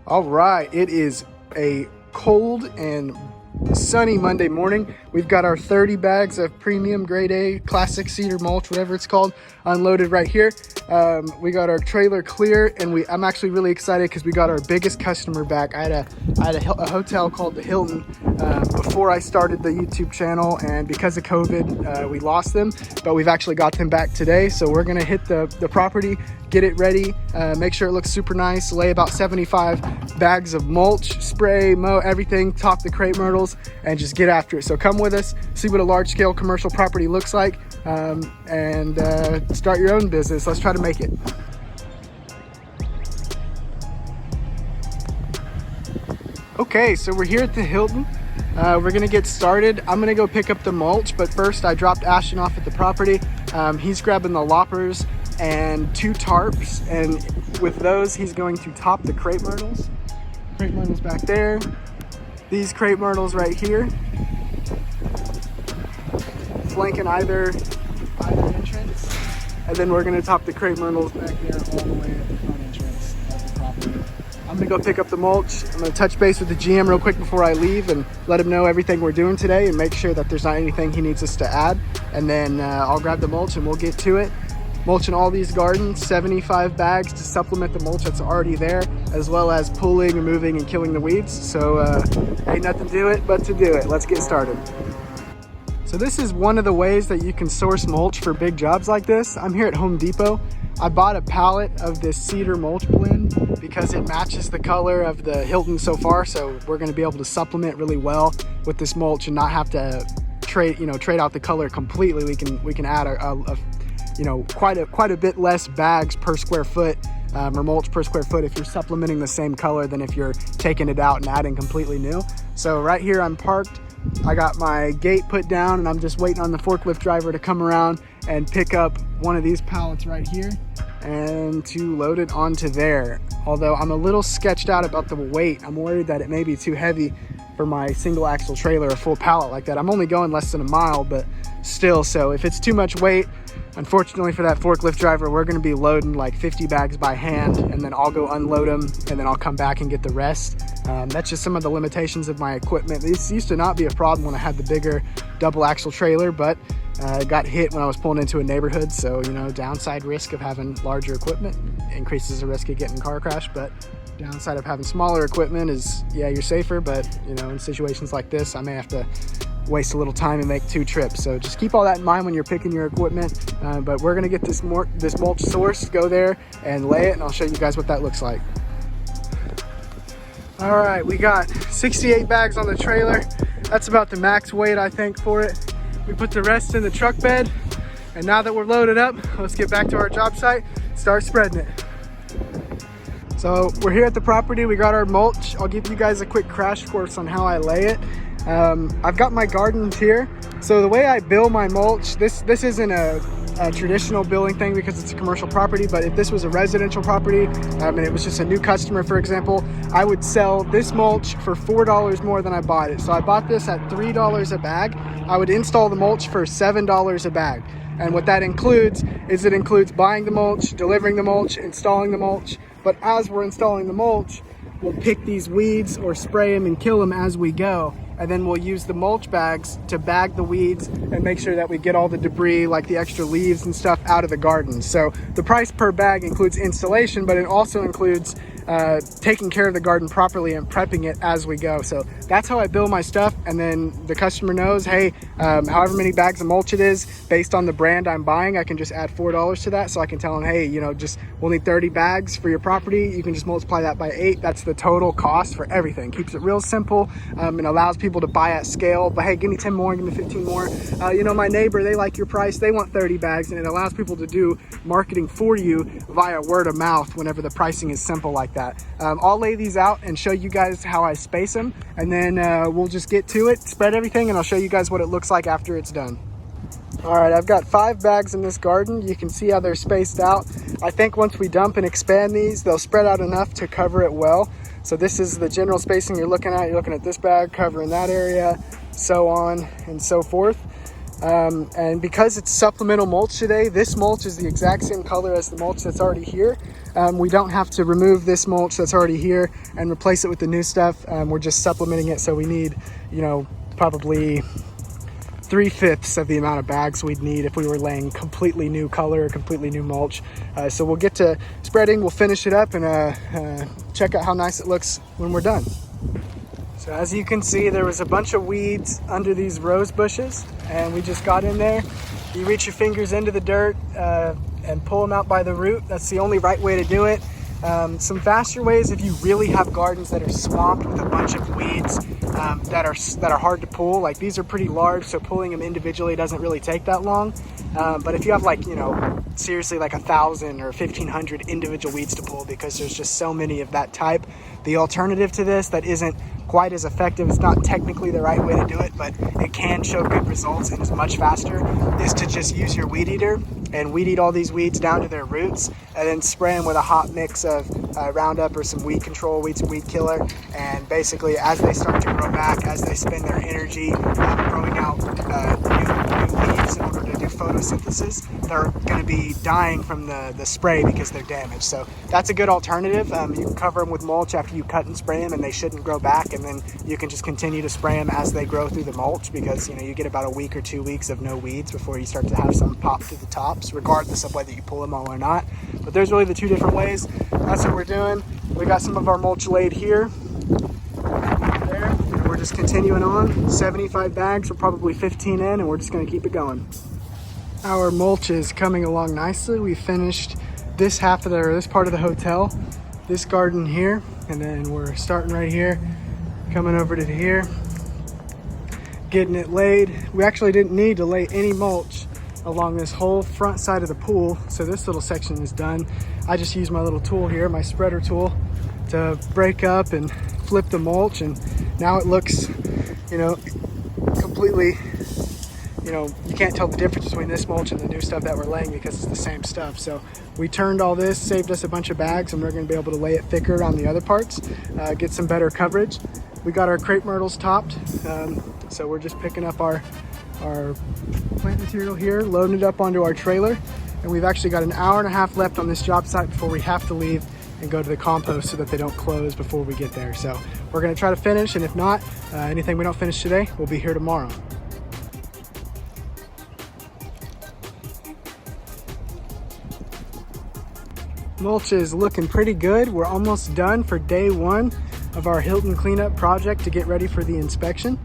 All right, it is a cold and sunny Monday morning. We've got our 30 bags of premium grade A classic cedar mulch, whatever it's called, unloaded right here. We got our trailer clear, and I'm actually really excited because we got our biggest customer back. I had a hotel called the Hilton before I started the YouTube channel, and because of COVID, we lost them, but we've actually got them back today. So we're gonna hit the property, get it ready, make sure it looks super nice, lay about 75 bags of mulch, spray, mow, everything, top the crepe myrtles, and just get after it. So come with us, see what a large-scale commercial property looks like, and start your own business. Let's try to make it. Okay, so we're here at the Hilton. We're gonna get started. I'm gonna go pick up the mulch, but first I dropped Ashton off at the property. He's grabbing the loppers and 2 tarps, and with those he's going to top the crepe myrtles. Crepe myrtles back there. These crepe myrtles right here, flanking either entrance, and then we're gonna top the crepe myrtles back there all the way at the front entrance of the property. I'm gonna go pick up the mulch. I'm gonna touch base with the GM real quick before I leave and let him know everything we're doing today and make sure that there's not anything he needs us to add. And then I'll grab the mulch and we'll get to it. Mulching all these gardens, 75 bags to supplement the mulch that's already there, as well as pulling, removing, and killing the weeds. So ain't nothing to it but to do it. Let's get started. So this is one of the ways that you can source mulch for big jobs like this. I'm here at Home Depot. I bought a pallet of this cedar mulch blend because it matches the color of the Hilton so far. So we're gonna be able to supplement really well with this mulch and not have to trade out the color completely. We can add quite a bit less bags per square foot or mulch per square foot if you're supplementing the same color than if you're taking it out and adding completely new. So right here I'm parked. I got my gate put down and I'm just waiting on the forklift driver to come around and pick up one of these pallets right here and to load it onto there. Although I'm a little sketched out about the weight. I'm worried that it may be too heavy for my single axle trailer, a full pallet like that. I'm only going less than a mile, but still, so if it's too much weight, unfortunately for that forklift driver, we're gonna be loading like 50 bags by hand, and then I'll go unload them, and then I'll come back and get the rest. That's just some of the limitations of my equipment. This used to not be a problem when I had the bigger double axle trailer, but it got hit when I was pulling into a neighborhood. So, downside risk of having larger equipment increases the risk of getting car crashed, but downside of having smaller equipment is, yeah, you're safer, but in situations like this, I may have to waste a little time and make 2 trips. So just keep all that in mind when you're picking your equipment. But we're gonna get this mulch sourced, go there and lay it, and I'll show you guys what that looks like. All right, we got 68 bags on the trailer. That's about the max weight, I think, for it. We put the rest in the truck bed, and now that we're loaded up, let's get back to our job site, start spreading it. So we're here at the property, we got our mulch. I'll give you guys a quick crash course on how I lay it. I've got my gardens here. So the way I bill my mulch, this isn't a traditional billing thing because it's a commercial property, but if this was a residential property and it was just a new customer, for example, I would sell this mulch for $4 more than I bought it. So I bought this at $3 a bag. I would install the mulch for $7 a bag. And what that includes is it includes buying the mulch, delivering the mulch, installing the mulch. But as we're installing the mulch, we'll pick these weeds or spray them and kill them as we go. And then we'll use the mulch bags to bag the weeds and make sure that we get all the debris, like the extra leaves and stuff, out of the garden. So the price per bag includes installation, but it also includes taking care of the garden properly and prepping it as we go. So that's how I bill my stuff. And then the customer knows, hey, however many bags of mulch it is, based on the brand I'm buying, I can just add $4 to that. So I can tell them, hey, we'll need 30 bags for your property. You can just multiply that by 8. That's the total cost for everything. Keeps it real simple and allows people to buy at scale. But hey, give me 10 more, give me 15 more. My neighbor, they like your price. They want 30 bags, and it allows people to do marketing for you via word of mouth whenever the pricing is simple like that. I'll lay these out and show you guys how I space them, and then we'll just get to it, spread everything, and I'll show you guys what it looks like after it's done. All right, I've got 5 bags in this garden. You can see how they're spaced out. I think once we dump and expand these, they'll spread out enough to cover it well. So this is the general spacing you're looking at. You're looking at this bag covering that area, so on and so forth. And because it's supplemental mulch today, this mulch is the exact same color as the mulch that's already here. We don't have to remove this mulch that's already here and replace it with the new stuff. We're just supplementing it, so we need, you know, probably 3/5 of the amount of bags we'd need if we were laying completely new color or completely new mulch. So we'll get to spreading, we'll finish it up, and check out how nice it looks when we're done. So as you can see, there was a bunch of weeds under these rose bushes, and we just got in there. You reach your fingers into the dirt and pull them out by the root. That's the only right way to do it. Some faster ways, if you really have gardens that are swamped with a bunch of weeds that are hard to pull, like these are pretty large, so pulling them individually doesn't really take that long. But if you have, like, you know, seriously like 1,000 or 1,500 individual weeds to pull, because there's just so many of that type, the alternative to this that isn't quite as effective, it's not technically the right way to do it, but it can show good results and is much faster, is to just use your weed eater and weed eat all these weeds down to their roots, and then spray them with a hot mix of Roundup or some weed control, weed killer. And basically, as they start to grow back, as they spend their energy growing out new leaves in order to do photosynthesis, they're going to be dying from the spray because they're damaged. So that's a good alternative. You can cover them with mulch after you cut and spray them, and they shouldn't grow back, and then you can just continue to spray them as they grow through the mulch, because, you know, you get about a week or 2 weeks of no weeds before you start to have some pop to the tops, regardless of whether you pull them all or not. But there's really the two different ways. That's what we're doing. We got some of our mulch laid here, there, and we're just continuing on. 75 bags, we're probably 15 in, and we're just going to keep it going. Our mulch is coming along nicely. We finished this half of this part of the hotel, this garden here, and then we're starting right here, coming over to here, getting it laid. We actually didn't need to lay any mulch along this whole front side of the pool, so this little section is done. I just used my little tool here, my spreader tool, to break up and flip the mulch, and now it looks, you know, completely, you know, you can't tell the difference between this mulch and the new stuff that we're laying because it's the same stuff. So we turned all this, saved us a bunch of bags, and we're going to be able to lay it thicker on the other parts, get some better coverage. We got our crepe myrtles topped, so we're just picking up our plant material here, loading it up onto our trailer, and we've actually got an hour and a half left on this job site before we have to leave and go to the compost so that they don't close before we get there. So we're going to try to finish, and if not, anything we don't finish today, we'll be here tomorrow. Mulch is looking pretty good. We're almost done for day one of our Hilton cleanup project to get ready for the inspection.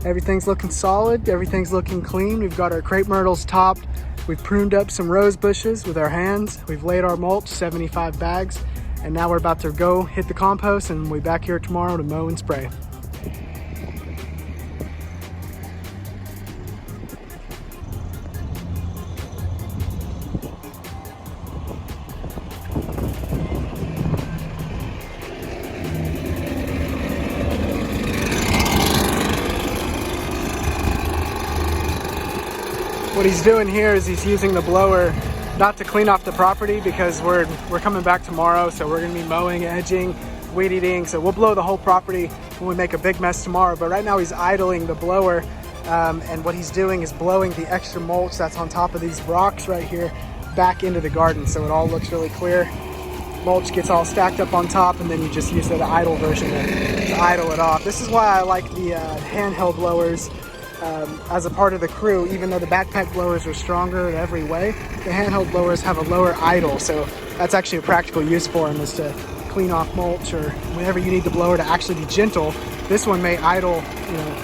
Everything's looking solid, everything's looking clean. We've got our crepe myrtles topped. We've pruned up some rose bushes with our hands. We've laid our mulch, 75 bags, and now we're about to go hit the compost, and we'll be back here tomorrow to mow and spray. What he's doing here is he's using the blower not to clean off the property, because we're coming back tomorrow, so we're going to be mowing, edging, weed eating, so we'll blow the whole property when we make a big mess tomorrow. But right now he's idling the blower, and what he's doing is blowing the extra mulch that's on top of these rocks right here back into the garden, so it all looks really clear. Mulch gets all stacked up on top, and then you just use the idle version to idle it off. This is why I like the handheld blowers as a part of the crew. Even though the backpack blowers are stronger in every way, the handheld blowers have a lower idle, so that's actually a practical use for them, is to clean off mulch, or whenever you need the blower to actually be gentle. This one may idle, you know,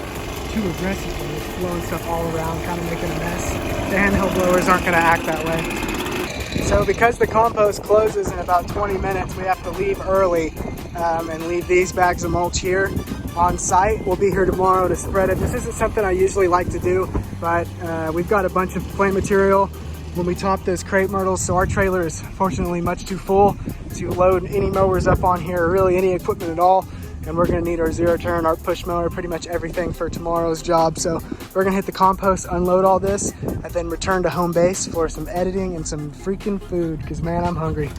too aggressively. It's blowing stuff all around, kind of making a mess. The handheld blowers aren't going to act that way. So because the compost closes in about 20 minutes, we have to leave early and leave these bags of mulch here on site. We'll be here tomorrow to spread it. This isn't something I usually like to do, but we've got a bunch of plant material when we top those crepe myrtles, so our trailer is fortunately much too full to load any mowers up on here, or really any equipment at all. And we're going to need our zero turn, our push mower, pretty much everything for tomorrow's job. So we're going to hit the compost, unload all this, and then return to home base for some editing and some freaking food, because man, I'm hungry.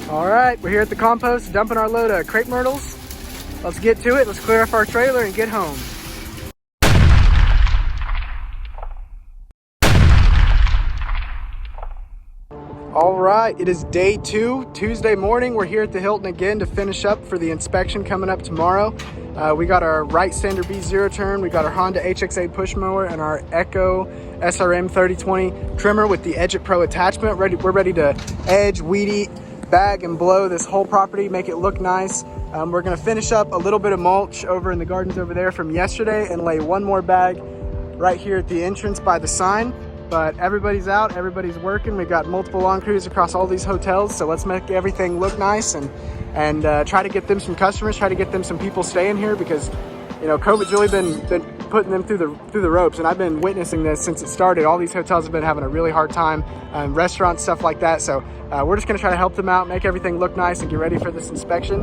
All right, we're here at the compost, dumping our load of crepe myrtles. Let's get to it. Let's clear up our trailer and get home. All right, it is day 2, Tuesday morning. We're here at the Hilton again to finish up for the inspection coming up tomorrow. We got our Wright Standard B zero turn, we got our Honda HX8 push mower, and our Echo SRM 3020 trimmer with the Edge It Pro attachment. We're ready to edge, weed eat, bag, and blow this whole property, make it look nice. We're gonna finish up a little bit of mulch over in the gardens over there from yesterday and lay one more bag right here at the entrance by the sign. But everybody's out, everybody's working. We've got multiple lawn crews across all these hotels, so let's make everything look nice and try to get them some customers, try to get them some people staying here, because you know COVID's really been putting them through the ropes, and I've been witnessing this since it started. All these hotels have been having a really hard time, restaurants, stuff like that. So we're just gonna try to help them out, make everything look nice, and get ready for this inspection.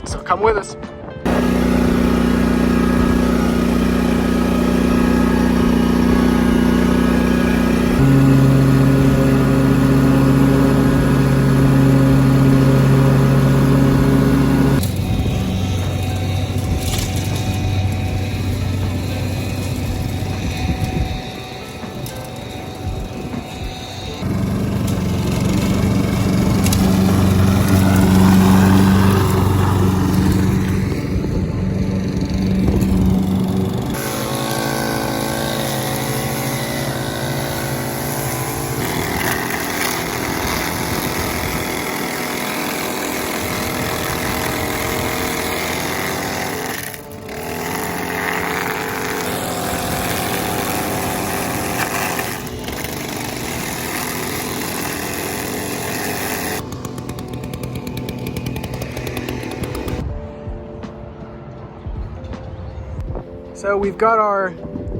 So come with us. So we've got our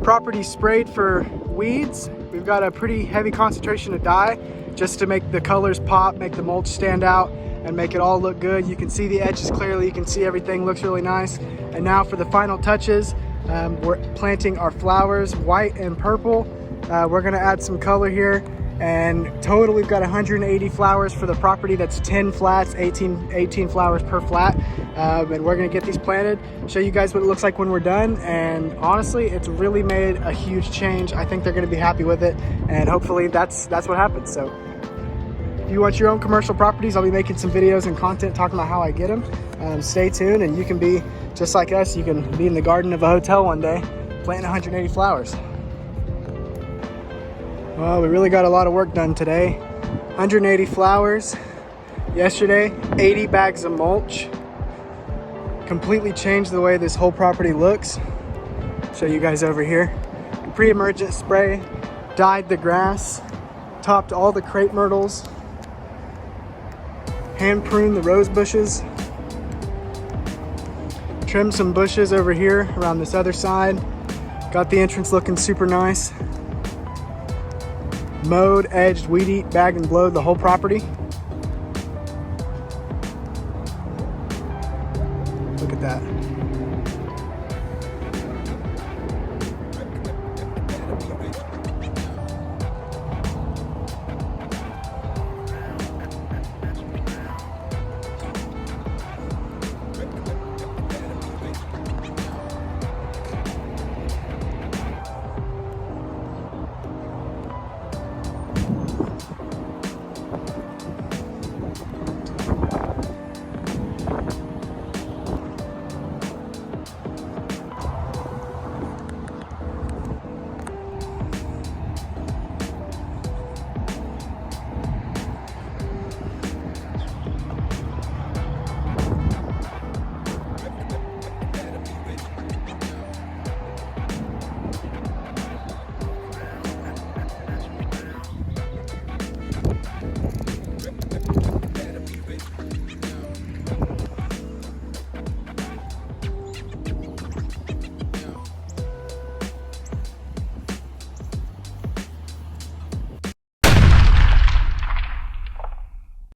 property sprayed for weeds. We've got a pretty heavy concentration of dye just to make the colors pop, make the mulch stand out, and make it all look good. You can see the edges clearly, you can see everything looks really nice. And now for the final touches, we're planting our flowers, white and purple. We're gonna add some color here, and total we've got 180 flowers for the property. That's 10 flats, 18 flowers per flat. And we're gonna get these planted, show you guys what it looks like when we're done. And honestly, it's really made a huge change. I think they're gonna be happy with it, and hopefully that's what happens. So if you want your own commercial properties, I'll be making some videos and content talking about how I get them. Stay tuned, and you can be just like us. You can be in the garden of a hotel one day planting 180 flowers. Well, we really got a lot of work done today. 180 flowers yesterday, 80 bags of mulch. Completely changed the way this whole property looks. Show you guys over here. Pre-emergent spray, dyed the grass, topped all the crape myrtles, hand pruned the rose bushes, trimmed some bushes over here around this other side. Got the entrance looking super nice. Mowed, edged, weed eat, bagged, and blowed the whole property. Look at that.